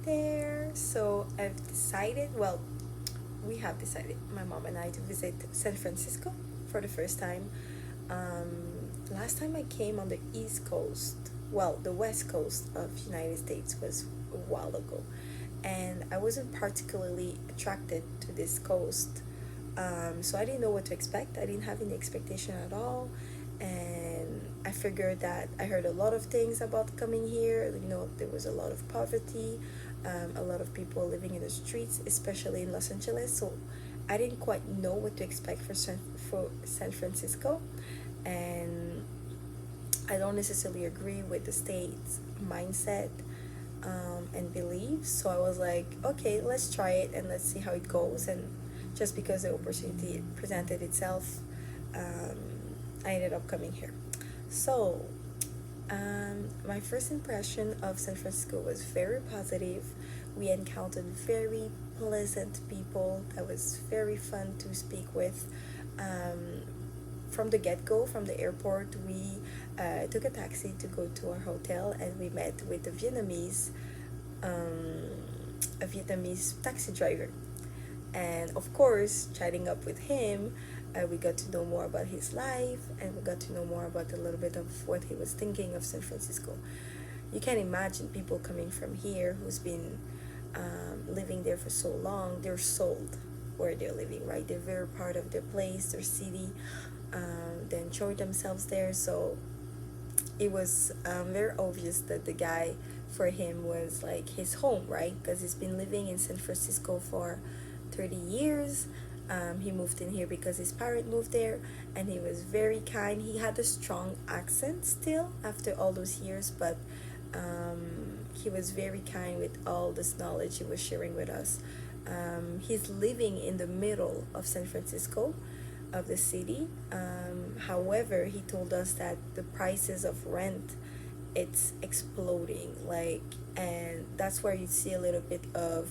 there. So I've decided, well, we have decided, my mom and I, to visit San Francisco for the first time. Last time I came on the East Coast, well, the West Coast of United States was a while ago, and I wasn't particularly attracted to this coast. So I didn't know what to expect. I didn't have any expectation at all, and I figured that I heard a lot of things about coming here. You know, there was a lot of poverty, a lot of people living in the streets, especially in Los Angeles. So I didn't quite know what to expect for San Francisco, and I don't necessarily agree with the state's mindset and beliefs. So I was like, okay, let's try it and let's see how it goes. And just because the opportunity presented itself, um, I ended up coming here. So my first impression of San Francisco was very positive. We encountered very pleasant people that was very fun to speak with. Um, from the get go, from the airport, we took a taxi to go to our hotel, and we met with um, a Vietnamese taxi driver. And of course, chatting up with him, we got to know more about his life, and we got to know more about a little bit of what he was thinking of San Francisco. You can imagine people coming from here who's been living there for so long, they're sold where they're living, right? They're very part of their place, their city. They enjoy themselves there. So it was very obvious that the guy, for him, was like his home, right? Because he's been living in San Francisco for 30 years. He moved in here because his parent moved there, and he was very kind. He had a strong accent still after all those years, but he was very kind with all this knowledge he was sharing with us. He's living in the middle of San Francisco, of the city. However, he told us that the prices of rent, it's exploding, like, and that's where you see a little bit of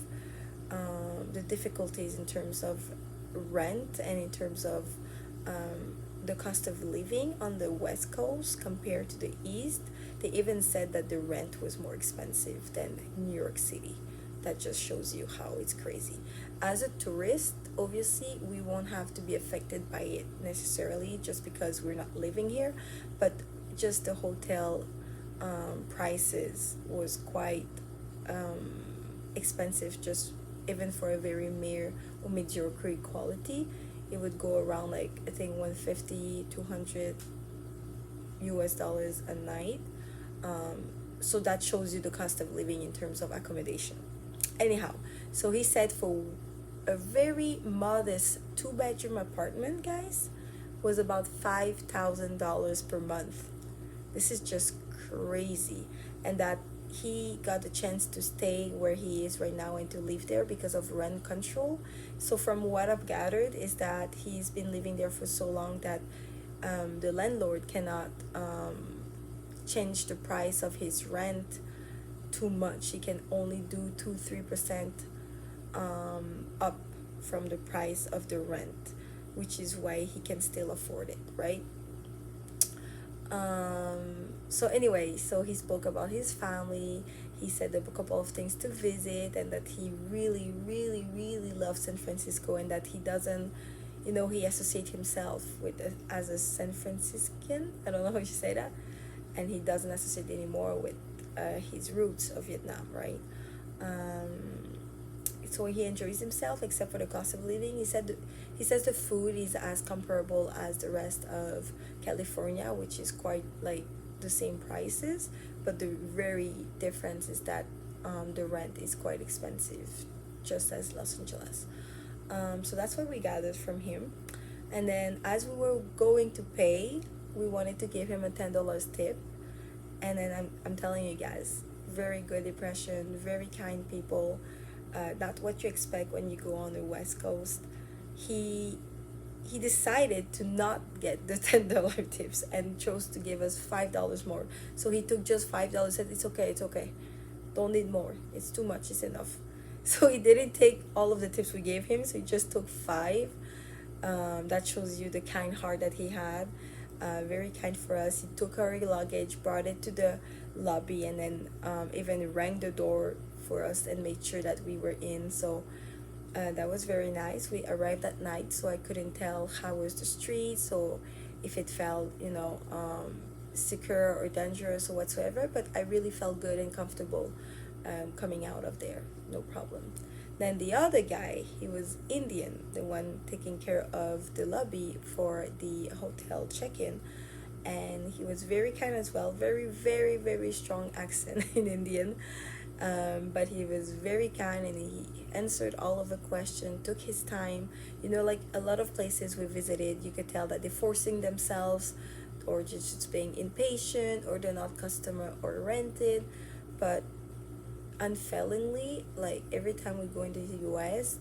the difficulties in terms of rent and in terms of the cost of living on the West Coast compared to the East. They even said that the rent was more expensive than New York City. That just shows you how it's crazy. As a tourist, obviously, we won't have to be affected by it necessarily just because we're not living here, but just the hotel prices was quite expensive, just even for a very mere or mediocre quality. It would go around, like, I think 150 200 US dollars a night. So that shows you the cost of living in terms of accommodation. Anyhow, so he said for a very modest two-bedroom apartment, guys, was about $5,000 per month. This is just crazy. And that he got the chance to stay where he is right now and to live there because of rent control. So from what I've gathered is that he's been living there for so long that the landlord cannot change the price of his rent too much. He can only do 2-3% up from the price of the rent, which is why he can still afford it, right? So anyway, so he spoke about his family. He said a couple of things to visit, and that he really, really, really loves San Francisco, and that he doesn't, you know, he associates himself with as a San Franciscan. I don't know how you say that, and he doesn't associate anymore with his roots of Vietnam, right? So he enjoys himself, except for the cost of living. He says the food is as comparable as the rest of California, which is quite like the same prices, but the very difference is that the rent is quite expensive, just as Los Angeles. So that's what we gathered from him. And then as we were going to pay, we wanted to give him a $10 tip. And then I'm telling you guys, very good impression, very kind people. Not what you expect when you go on the West Coast. He decided to not get the $10 tips and chose to give us $5 more. So he took just $5. Said it's okay, don't need more. It's too much. It's enough. So he didn't take all of the tips we gave him. So he just took five. That shows you the kind heart that he had. Very kind for us. He took our luggage, brought it to the lobby, and then even rang the door for us and made sure that we were in. So that was very nice. We arrived at night, so I couldn't tell how was the street, so if it felt, secure or dangerous or whatsoever. But I really felt good and comfortable coming out of there, no problem. Then the other guy, he was Indian, the one taking care of the lobby for the hotel check-in, and he was very kind as well. Very, very, very strong accent in Indian, but he was very kind, and he answered all of the questions, took his time. Like a lot of places we visited, you could tell that they're forcing themselves, or just being impatient, or they're not customer oriented. But unfailingly, like every time we go into the US,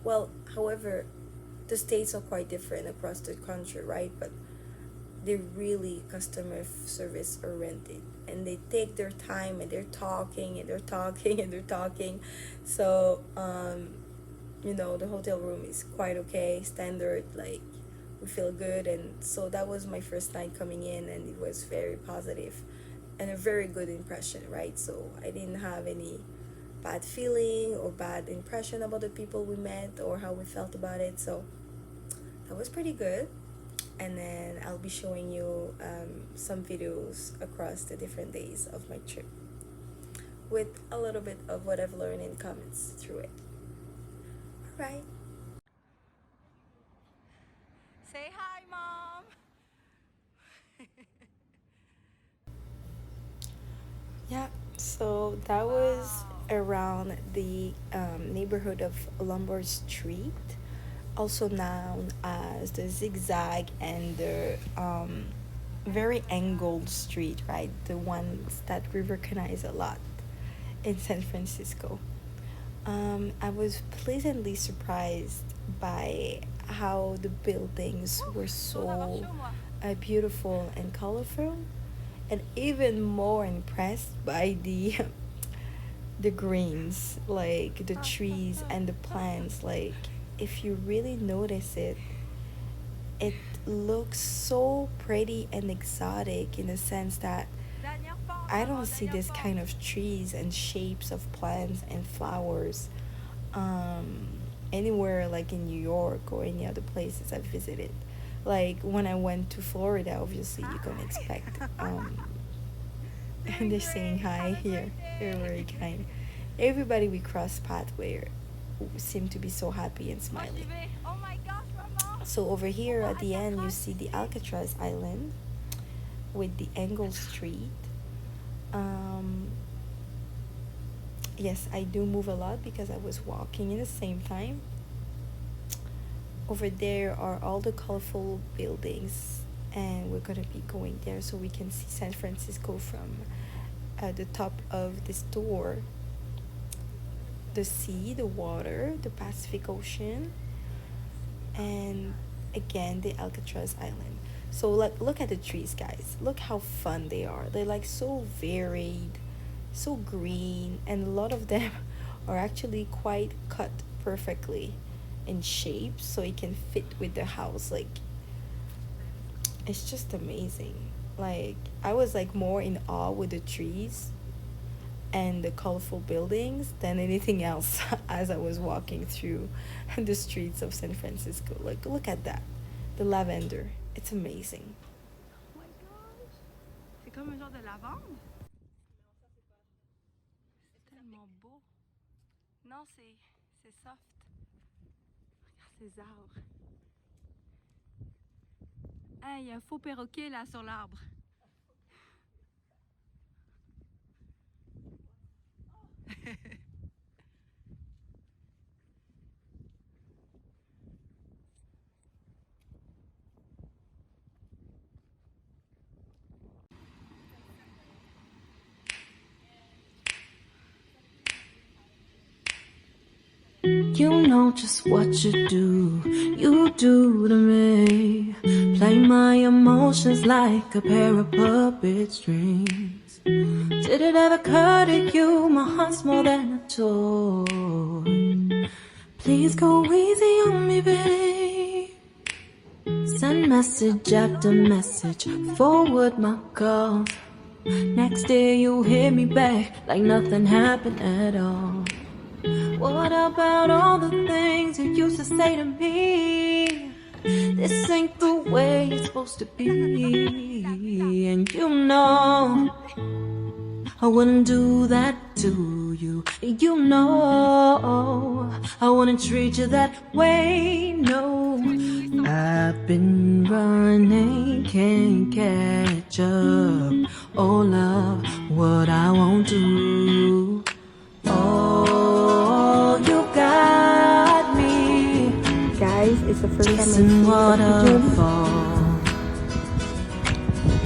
well, however, the states are quite different across the country, right? But they're really customer service oriented, and they take their time, and they're talking and they're talking and they're talking. So the hotel room is quite okay, standard, like we feel good. And so that was my first night coming in, and it was very positive and a very good impression, right? So I didn't have any bad feeling or bad impression about the people we met or how we felt about it. So that was pretty good. And then I'll be showing you some videos across the different days of my trip, with a little bit of what I've learned in comments through it. All right. Say hi, Mom. Yeah, so that was around the neighborhood of Lombard Street, also known as the Zigzag and the very angled street, right? The ones that we recognize a lot in San Francisco. I was pleasantly surprised by how the buildings were so beautiful and colorful, and even more impressed by the greens, like the trees and the plants. Like if you really notice it, it looks so pretty and exotic, in the sense that I don't see this kind of trees and shapes of plants and flowers um, anywhere, like in New York or any other places I've visited. Like when I went to Florida, obviously you can expect. And they're saying hi here. They're very kind. Everybody we cross pathway seem to be so happy and smiling. So over here at the end, you see the Alcatraz Island with the Engle Street. Yes, I do move a lot because I was walking in the same time. Over there are all the colorful buildings, and we're gonna be going there so we can see San Francisco from the top of this door. The sea, the water, the Pacific Ocean, and again the Alcatraz Island. So like, look at the trees, guys. Look how fun they are. They're like so varied, so green, and a lot of them are actually quite cut perfectly in shape so it can fit with the house. Like it's just amazing. Like I was like more in awe with the trees and the colorful buildings than anything else as I was walking through the streets of San Francisco. Like look at that. The lavender. It's amazing. Oh my gosh. C'est comme un genre de lavande. C'est tellement beau. Non, c'est soft. Regarde ces arbres. Ah, il y a un faux perroquet là sur l'arbre. You know just what you do to me. Play my emotions like a pair of puppet strings. Did it ever occur to you my heart's more than a toy? Please go easy on me, babe. Send message after message, forward my calls. Next day you hit me back like nothing happened at all. What about all the things you used to say to me? This ain't the way it's supposed to be. And you know I wouldn't do that to you. You know I wouldn't treat you that way. No, I've been running, can't catch up. Oh love, what I won't do. Oh, you got me Guys, it's the first time I'm chasing seeing the pigeon. waterfalls.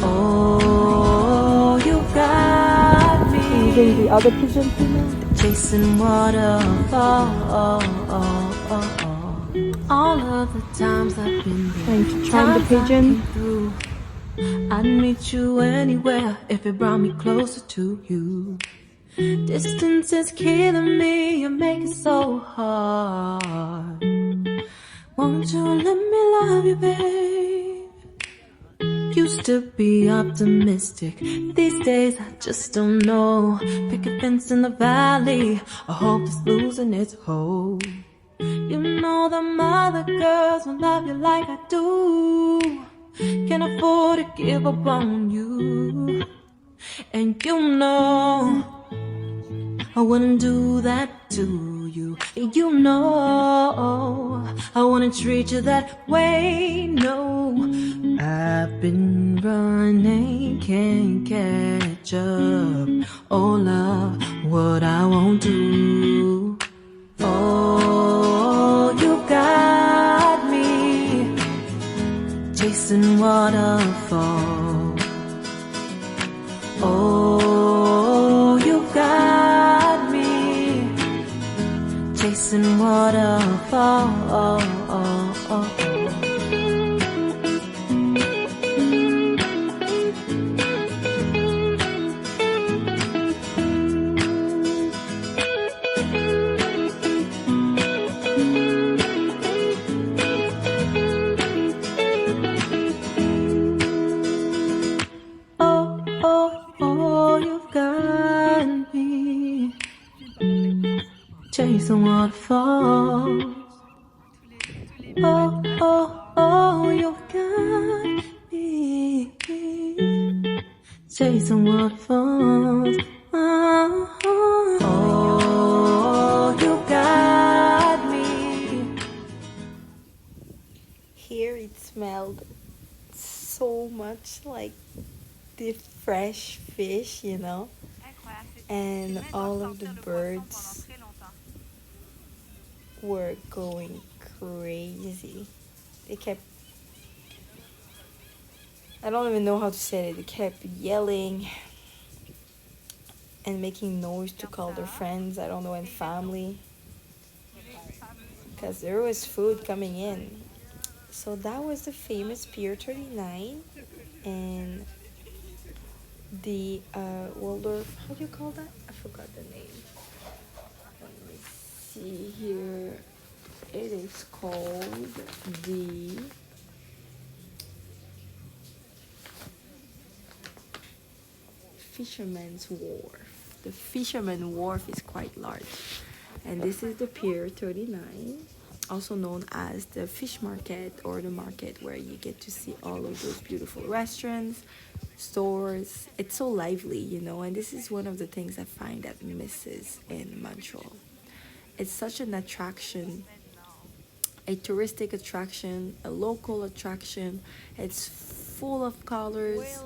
Oh, you got Using me the other pigeon female. chasing waterfalls. All of the times I've been there, Trying to charm the times I pigeon. came through. I'd meet you anywhere if it brought me closer to you. Distance is killing me, you make it so hard. Won't you let me love you, babe? Used to be optimistic, these days I just don't know. Pick a fence in the valley, I hope it's losing its hold. You know them other girls won't love you like I do. Can't afford to give up on you. And you know I wouldn't do that to you. You know I wouldn't treat you that way. No, I've been running, can't catch up. Oh love, what I won't do. Oh, you got me chasing waterfalls. Oh, you got me chasing waterfalls. Oh, oh, oh, you've got me chasing waterfalls. Oh, oh, oh, you've got me chasing waterfalls. Oh, oh, you got me. Here it smelled so much like the fresh fish, you know, and all of the birds were going crazy. They kept, I don't even know how to say it, they kept yelling and making noise to call their friends, I don't know, and family, because there was food coming in. So that was the famous Pier 39 and the Waldorf, how do you call that? I forgot the name. Let me see here. It is called the Fisherman's Wharf. The Fisherman Wharf is quite large. And this is the Pier 39, also known as the fish market or the market where you get to see all of those beautiful restaurants, stores. It's so lively, you know, and this is one of the things I find that misses in Montreal. It's such an attraction, a touristic attraction, a local attraction. It's full of colors.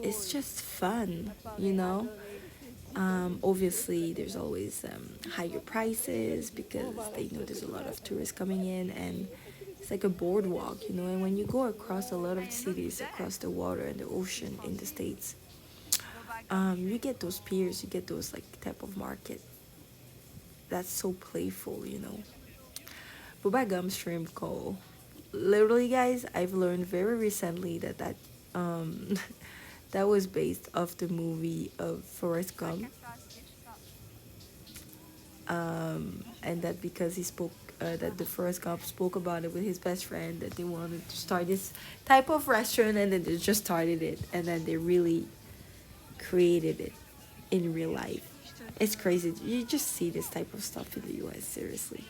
It's just fun, you know. Obviously, there's always higher prices because they know there's a lot of tourists coming in, and it's like a boardwalk, you know. And when you go across a lot of cities, across the water and the ocean in the States, you get those piers, you get those like type of market that's so playful, you know. Bubagam Shrimp Co. Literally, guys, I've learned very recently that that was based off the movie of Forrest Gump. And that because he spoke, that the Forrest Gump spoke about it with his best friend, that they wanted to start this type of restaurant, and then they just started it, and then they really created it in real life. It's crazy. You just see this type of stuff in the US, seriously.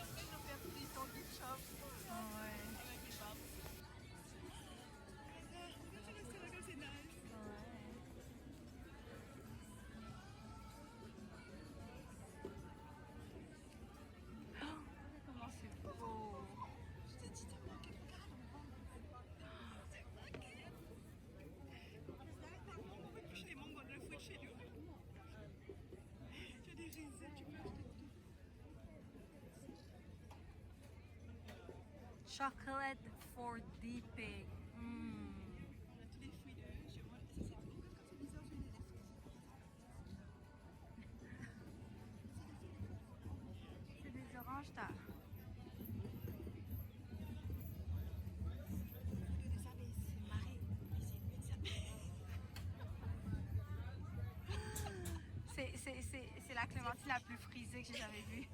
Comment c'est beau. Chocolate for dipping. C'est des oranges, t'as. C'est la clémentine la plus frisée que j'ai jamais vue.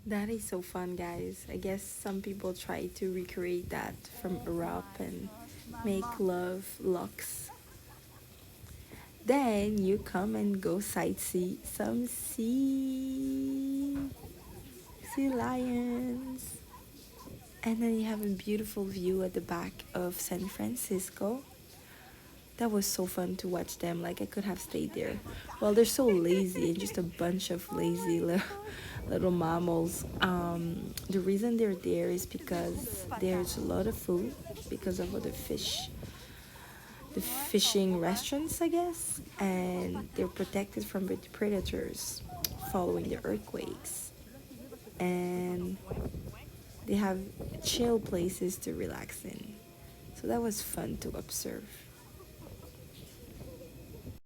That is so fun, guys. I guess some people try to recreate that from Europe and make love looks. Then you come and go sightsee some sea lions. And then you have a beautiful view at the back of San Francisco. That was so fun to watch them. Like I could have stayed there. Well, they're so lazy and just a bunch of lazy little mammals. The reason they're there is because there's a lot of food because of the fishing restaurants, I guess, and they're protected from the predators following the earthquakes, and they have chill places to relax in. So that was fun to observe.